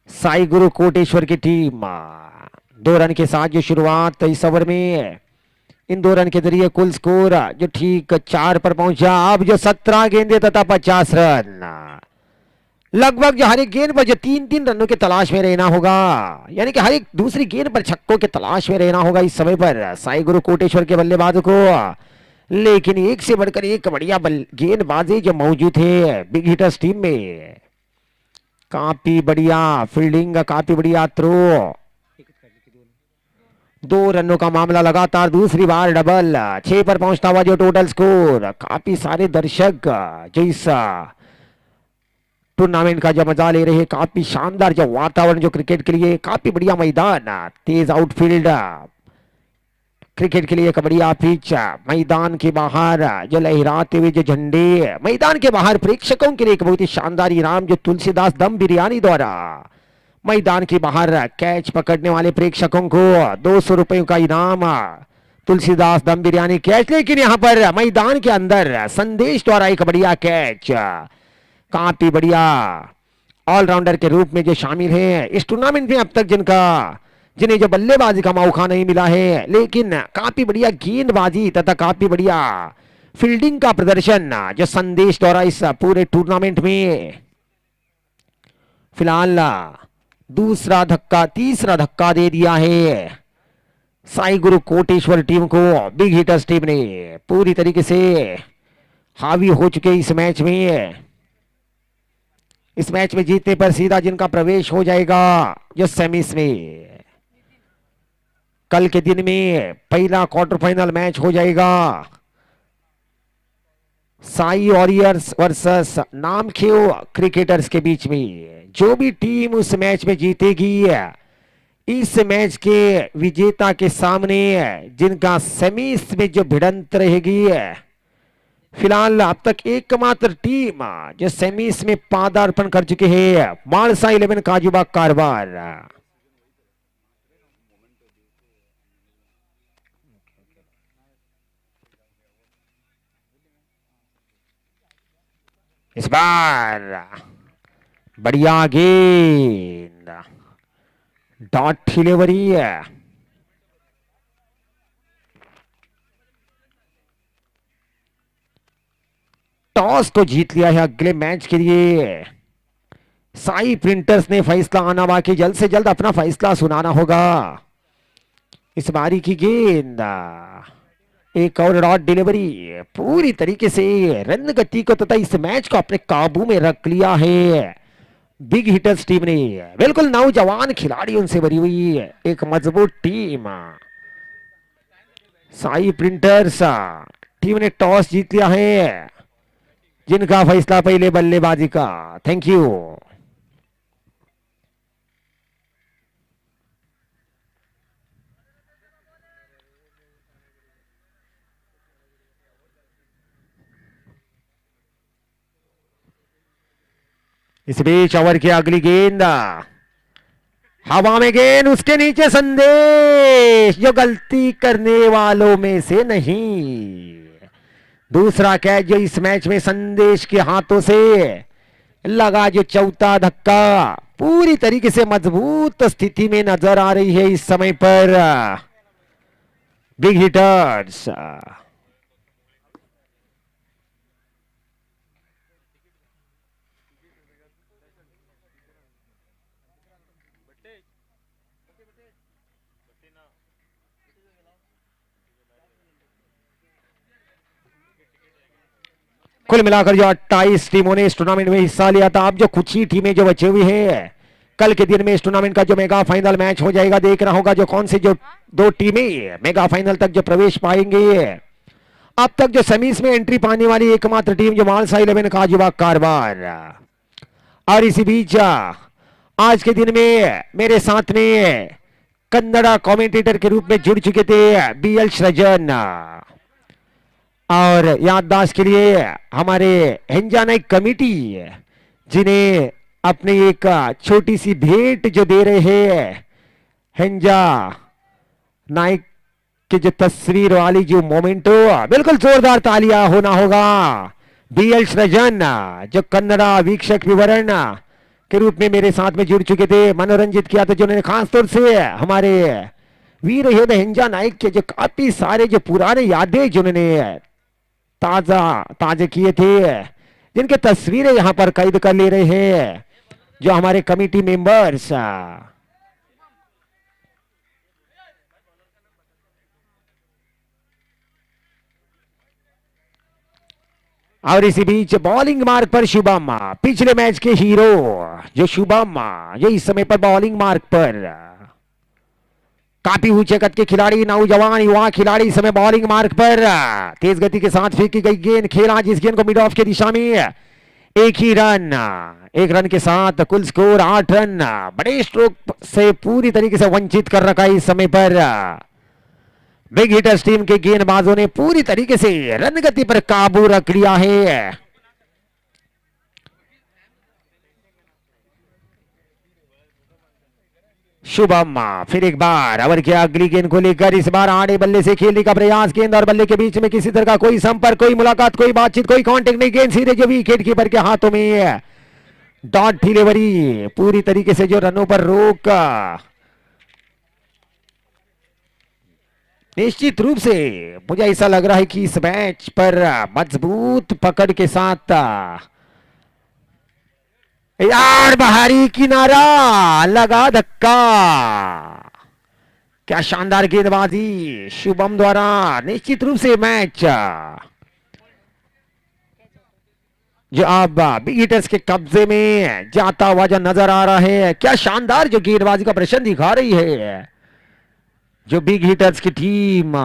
साई गुरु कोटेश्वर की टीम। 2 रन के साथ जो शुरुआत इस ओवर में, इन 2 रन के जरिए कुल स्कोर जो ठीक 4 पर पहुंचा। अब जो 17 गेंदें तथा 50 रन, लगभग जो हर एक गेंद पर जो 3-3 रनों की तलाश में रहना होगा, यानी कि हर एक दूसरी गेंद पर छक्कों की तलाश में रहना होगा इस समय पर साई गुरु कोटेश्वर के बल्लेबाजों को। लेकिन एक से बढ़कर एक बढ़िया गेंदबाजी जो मौजूद है बिग हिटर्स टीम में। काफी बढ़िया फील्डिंग, काफी बढ़िया थ्रो, 2 रनों का मामला, लगातार दूसरी बार डबल, 6 पर पहुंचता हुआ जो टोटल स्कोर। काफी सारे दर्शक जो इस टूर्नामेंट का जो मजा ले रहे हैं, काफी शानदार जो वातावरण जो क्रिकेट के लिए, काफी बढ़िया मैदान, तेज आउटफील्ड, क्रिकेट के लिए एक बढ़िया पिच, मैदान के बाहर जो लहराते हुए जो झंडे, मैदान के बाहर प्रेक्षकों के लिए एक बहुत ही शानदार इनाम जो तुलसीदास दम बिरयानी द्वारा मैदान के बाहर कैच पकड़ने वाले प्रेक्षकों को 200 रुपयों का इनाम, तुलसीदास दम बिरयानी कैच। लेकिन यहां पर मैदान के अंदर संदेश द्वारा एक बढ़िया कैच, काफी बढ़िया ऑलराउंडर के रूप में जो शामिल हैं इस टूर्नामेंट में अब तक, जिन्हें जो बल्लेबाजी का मौका नहीं मिला है, लेकिन काफी बढ़िया गेंदबाजी तथा काफी बढ़िया फील्डिंग का प्रदर्शन जो संदेश द्वारा इस पूरे टूर्नामेंट में फिलहाल दूसरा धक्का, तीसरा धक्का दे दिया है साई गुरु कोटेश्वर टीम को। बिग हिटर्स टीम ने पूरी तरीके से हावी हो चुके इस मैच में। इस मैच में जीतने पर सीधा जिनका प्रवेश हो जाएगा जो सेमीज में कल के दिन में पहला क्वार्टर फाइनल मैच हो जाएगा साई वॉरियर्स वर्सेस नामखेव क्रिकेटर्स के बीच में। जो भी टीम उस मैच में जीतेगी इस मैच के विजेता के सामने जिनका सेमीज में जो भिड़ंत रहेगी, फिलहाल अब तक एकमात्र टीम जो सेमीज में पादार्पण कर चुके हैं मानसा 11 काजूबाग कारवार। इस बार बढ़िया गेंद डॉट डिलीवरी है। टॉस को जीत लिया है अगले मैच के लिए। साई प्रिंटर्स ने फैसला आना बाकी, जल्द से जल्द अपना फैसला सुनाना होगा। इस बारी की गेंद एक और डॉट डिलीवरी पूरी तरीके से रन गति को तथा इस मैच को अपने काबू में रख लिया है बिग हिटर्स टीम ने। बिल्कुल नौजवान खिलाड़ी उनसे भरी हुई है एक मजबूत टीम। साई प्रिंटर्स टीम ने टॉस जीत लिया है, जिनका फैसला पहले बल्लेबाजी का। Thank you. इस बीच ओवर की अगली गेंद हवा में, गेंद उसके नीचे संदेश जो गलती करने वालों में से नहीं। दूसरा कैच जो इस मैच में संदेश के हाथों से लगा, जो चौथा धक्का पूरी तरीके से मजबूत स्थिति में नजर आ रही है इस समय पर बिग हिटर्स। कुल मिलाकर जो 28 टीमों ने इस टूर्नामेंट में हिस्सा लिया था, अब जो कुछ ही टीमें जो बचे हुई हैं कल के दिन में इस टूर्नामेंट का जो मेगा फाइनल मैच हो जाएगा, देखना होगा जो कौन सी जो दो टीमें मेगा फाइनल तक जो प्रवेश पाएंगे। अब तक जो सेमीज में एंट्री पाने वाली एकमात्र टीम जो मानसा 11 काजूबाग कारवार। और इसी बीच आज के दिन में मेरे साथ में कन्नड़ा कमेंटेटर के रूप में जुड़ चुके थे बीएल सृजन, और याददाश्त के लिए हमारे हिंजा नाइक कमेटी जिन्हें अपनी एक छोटी सी भेंट जो दे रहे हैं हिंजा नाइक की जो तस्वीर वाली जो मोमेंट हो, बिल्कुल जोरदार तालियां होना होगा। बीएल सृजन जो कन्नड़ा वीक्षक विवरण के रूप में मेरे साथ में जुड़ चुके थे, मनोरंजित किया था जिन्होंने खासतौर से हमारे वीर योद्धा हिंजा नाइक के जो काफी सारे जो पुराने यादें जिन्होंने ताजे किए थे, जिनके तस्वीरें यहां पर कैद कर ले रहे हैं जो हमारे कमेटी मेंबर्स। और इसी बीच बॉलिंग मार्ग पर शुभम, पिछले मैच के हीरो जो शुभम जो इस समय पर बॉलिंग मार्ग पर काफी ऊंचे कद के खिलाड़ी, नौजवान युवा खिलाड़ी इस समय बॉलिंग मार्ग पर तेज गति के साथ फेंकी गई गेंद खेला, जिस गेंद को मिड ऑफ की दिशा में एक ही रन, एक रन के साथ कुल स्कोर 8 रन बड़े स्ट्रोक से पूरी तरीके से वंचित कर रखा है इस समय पर बिग हिटर्स टीम के गेंदबाजों ने पूरी तरीके से रन गति पर काबू रख लिया है। शुभम फिर एक बार ओवर की अगली गेंद को लेकर इस बार आड़े बल्ले से खेलने का प्रयास, गेंद और बल्ले के बीच में किसी तरह का कोई संपर्क, कोई मुलाकात, कोई बातचीत, कोई कांटेक्ट नहीं, गेंद सीधे जो विकेट कीपर के हाथों में डॉट डिलीवरी पूरी तरीके से जो रनों पर रोक। निश्चित रूप से मुझे ऐसा लग रहा है कि इस मैच पर मजबूत पकड़ के साथ यार बाहरी किनारा लगा धक्का, क्या शानदार गेंदबाजी शुभम द्वारा। निश्चित रूप से मैच जो अब बिग हिटर्स के कब्जे में जाता हुआ जो नजर आ रहा है। क्या शानदार जो गेंदबाजी का प्रदर्शन दिखा रही है जो बिग हिटर्स की टीम।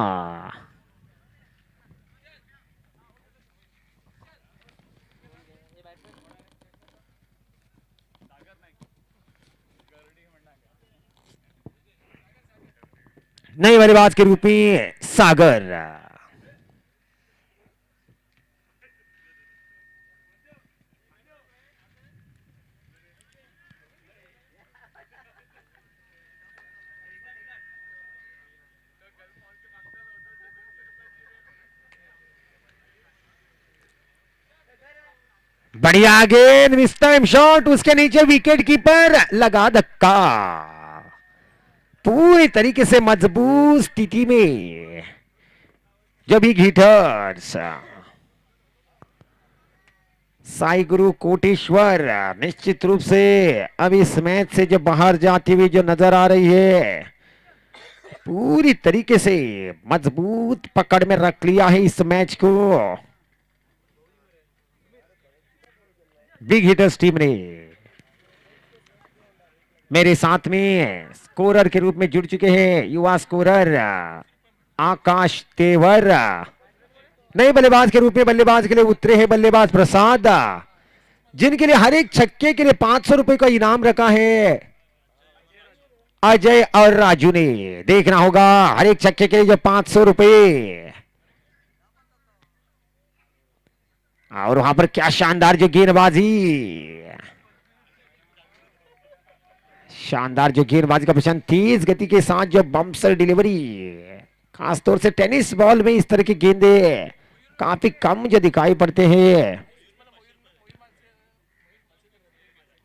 नए बल्लेबाज के रूप में सागर। बढ़िया गेंद, मिस टाइम शॉट, उसके नीचे विकेट कीपर लगा धक्का। पूरी तरीके से मजबूत स्थिति में जो बिग हिटर्स साई गुरु कोटेश्वर निश्चित रूप से अब इस मैच से जो बाहर जाती हुई जो नजर आ रही है, पूरी तरीके से मजबूत पकड़ में रख लिया है इस मैच को बिग हिटर्स टीम ने। मेरे साथ में स्कोरर के रूप में जुड़ चुके हैं युवा स्कोरर आकाश तेवर। नए बल्लेबाज के रूप में बल्लेबाज के लिए उतरे हैं बल्लेबाज प्रसाद, जिनके लिए हर एक छक्के के लिए 500 रुपए का इनाम रखा है अजय और राजू ने। देखना होगा हर एक छक्के के लिए जो 500 रुपए, और वहां पर क्या शानदार जो गेंदबाजी, शानदार जो गेंदबाजी का प्रदर्शन, तेज गति के साथ जो बम्पर डिलीवरी, खासतौर से टेनिस बॉल में इस तरह की गेंदे काफी कम जो दिखाई पड़ते हैं।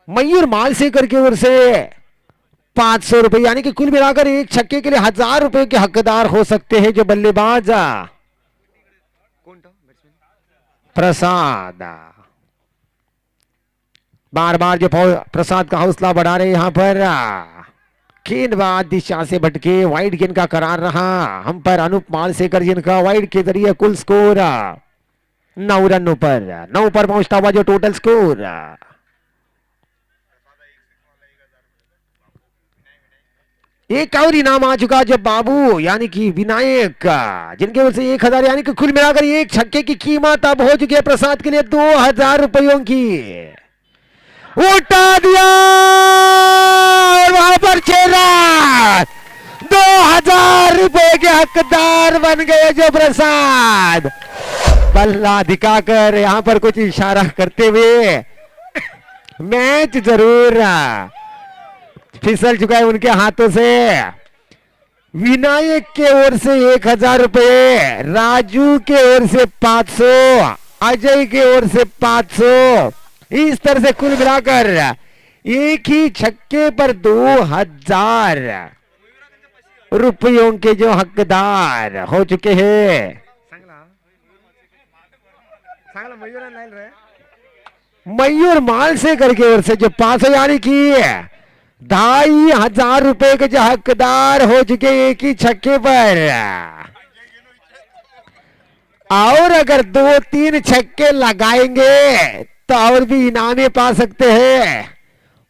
मयूर मालसेकर की ओर से 500 रुपए, यानी कि कुल मिलाकर एक छक्के के लिए 1000 रुपए के हकदार हो सकते हैं जो बल्लेबाज प्रसाद। बार बार जो प्रसाद का हौसला बढ़ा रहे यहां पर, गेंदबाज दिशा से भटके, वाइड गेंद का करार रहा हम पर अनूप मालसेकर, जिनका वाइड के जरिए कुल स्कोर 9 रनों पर 9 पर पहुंचता हुआ जो टोटल स्कोर। एक और इनाम आ चुका जब बाबू यानी कि विनायक, जिनके ओर से 1000, यानी कि कुल मिलाकर एक छक्के की कीमत अब हो चुकी है प्रसाद के लिए 2000 रुपयों की। उठा दिया और वहां पर 6 रन, 2000 रुपए के हकदार बन गए जो प्रसाद। बल्ला दिखाकर यहां पर कुछ इशारा करते हुए मैच जरूर फिसल चुका है उनके हाथों से। विनायक के ओर से 1000 रुपए, राजू के ओर से 500, अजय के ओर से 500, इस तरह से कुल मिलाकर एक ही छक्के पर 2000 रुपयों के जो हकदार हो चुके हैं। मयूर मालसेकर की ओर से जो 500, यानी कि 2500 रुपए के जो हकदार हो चुके एक ही छक्के पर। और अगर 2-3 छक्के लगाएंगे तो और भी इनामे पा सकते हैं,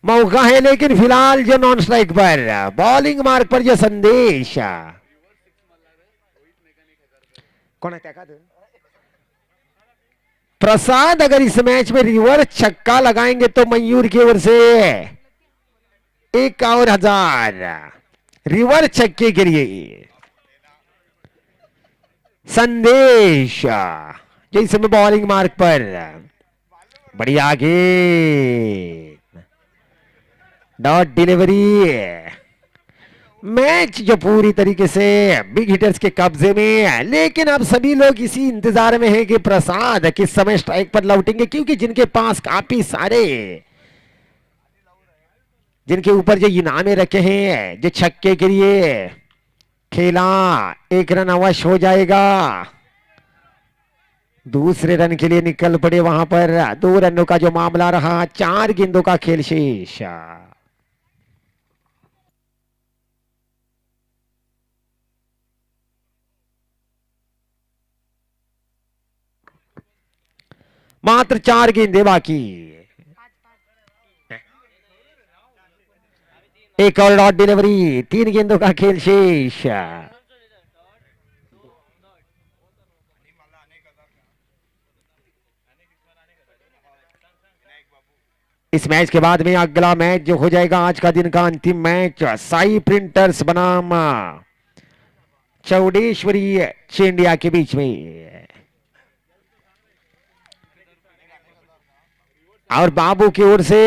मौका है। लेकिन फिलहाल जो नॉन स्ट्राइक पर बॉलिंग मार्क पर जो संदेश कौन है प्रसाद, अगर इस मैच में रिवर्स छक्का लगाएंगे तो मयूर की ओर से 1000 रिवर्स छक्के के लिए संदेश जो इस समय बॉलिंग मार्क पर। बढ़िया गेंद, डॉट डिलीवरी। मैच जो पूरी तरीके से बिग हिटर्स के कब्जे में है, लेकिन अब सभी लोग इसी इंतजार में हैं कि प्रसाद किस समय स्ट्राइक पर लौटेंगे, क्योंकि जिनके पास काफी सारे, जिनके ऊपर जो इनामे रखे हैं, जो छक्के के लिए खेला 1 रन अवश्य हो जाएगा, दूसरे रन के लिए निकल पड़े वहां पर 2 रनों का जो मामला रहा, 4 गेंदों का खेल शेष। मात्र 4 गेंदें बाकी। एक और डॉट डिलीवरी, 3 गेंदों का खेल शेष। इस मैच के बाद में अगला मैच जो हो जाएगा आज का दिन का अंतिम मैच, साई प्रिंटर्स बनाम चौडेश्वरी चेंडिया के बीच में। और बाबू की ओर से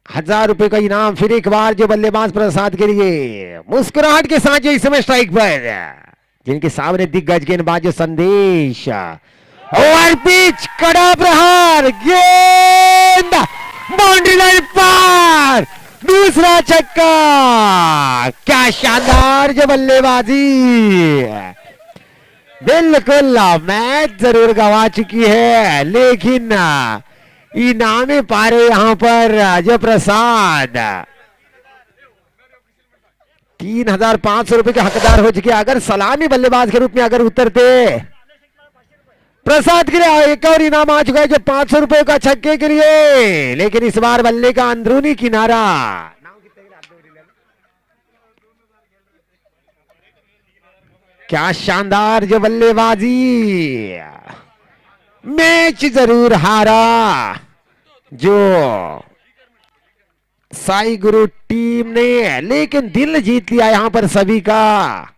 1000 रुपए का इनाम फिर एक बार जो बल्लेबाज प्रसाद के लिए मुस्कुराहट के साथ जो इस समय स्ट्राइक पर, जिनके सामने दिग्गज गेंदबाज संदेश। ओवर पिच, कड़ा प्रहार, गेंद बाउंड्री लाइन पार, दूसरा छक्का। क्या शानदार जो बल्लेबाजी, बिल्कुल मैच जरूर गंवा चुकी है, लेकिन इनामे पारे यहां पर जो प्रसाद 3500 रुपए के हकदार हो चुके। अगर सलामी बल्लेबाज के रूप में अगर उतरते प्रसाद के लिए एक और इनाम आ चुका है जो 500 रुपए का छक्के के लिए, लेकिन इस बार बल्ले का अंदरूनी किनारा। क्या शानदार जो बल्लेबाजी, मैच जरूर हारा जो साई गुरु टीम ने, लेकिन दिल जीत लिया यहां पर सभी का।